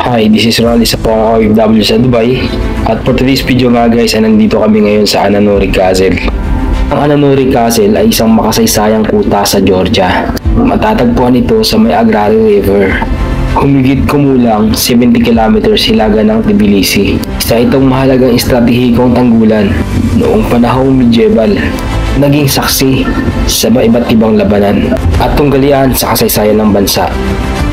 Hi, this is Ron, isa po akong OFW sa Dubai. At for today's video nga guys, ay nandito kami ngayon sa Ananuri Castle. Ang Ananuri Castle ay isang makasaysayang kuta sa Georgia. Matatagpuan ito sa may Agrari River. Humigit kumulang 70 kilometers hilaga ng Tbilisi. Isa itong mahalagang estratehikong tanggulan noong panahong medieval. Naging saksi sa iba't ibang labanan at tunggalian sa kasaysayan ng bansa.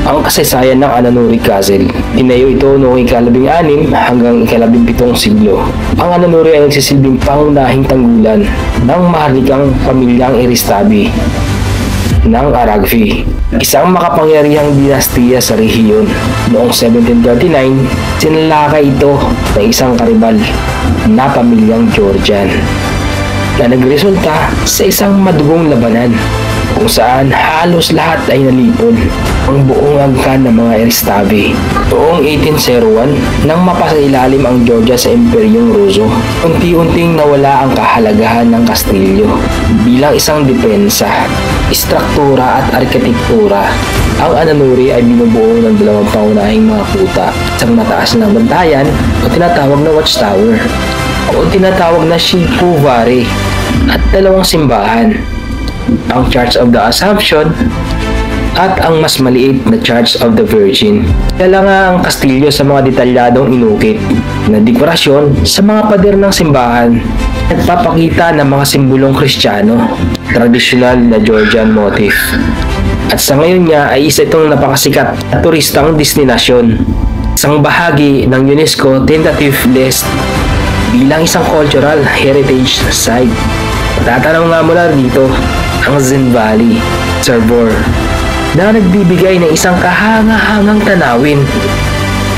Ang kasaysayan ng Ananuri Castle, tinayo ito noong ika-17 hanggang ika-17 siglo. Ang Ananuri ay nagsisilbing pangunahing tanggulan ng maharlikang pamilyang Eristabi ng Aragvi, isang makapangyarihang dinastiya sa rehiyon. Noong 1739, sinalakay ito ng isang karibal na pamilyang Georgian na nagresulta sa isang madugong labanan kung saan halos lahat ay nalipol ang buong angkan ng mga Eristabi. Noong 1801, nang mapasailalim ang Georgia sa Imperyong Ruso, unti-unting nawala ang kahalagahan ng kastilyo bilang isang depensa, istruktura at arkitektura. Ang Ananuri ay binubuo ng dalawang pangunahing mga kuta, isang mataas na bantayan o tinatawag na watchtower o tinatawag na Shipu Vare at dalawang simbahan, ang Church of the Assumption at ang mas maliit na Church of the Virgin. Kaya nga ang kastilyo sa mga detalyadong inukit na dekorasyon sa mga pader ng simbahan, nagpapakita ng mga simbolong Kristiyano, tradisyonal na Georgian motif. At sa ngayon nga ay isa itong napakasikat na turistang destinasyon, isang bahagi ng UNESCO tentative list bilang isang cultural heritage site. Tatanaw nga mula dito ang Zen Valley Reservoir na nagbibigay ng isang kahanga-hangang tanawin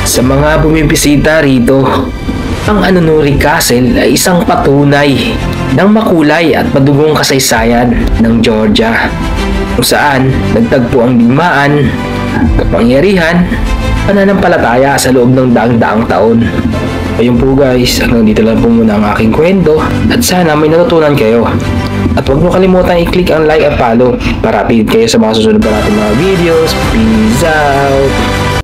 sa mga bumibisita rito. Ang Ananuri Castle ay isang patunay ng makulay at madugong kasaysayan ng Georgia, kung saan nagtagpo ang digmaan, kapangyarihan, pananampalataya sa loob ng daang-daang taon. Ayun po guys, hanggang dito lang po muna ang aking kwento at sana may natutunan kayo. At huwag mo kalimutan i-click ang like at follow para update kayo sa mga susunod pa natin mga videos. Peace out!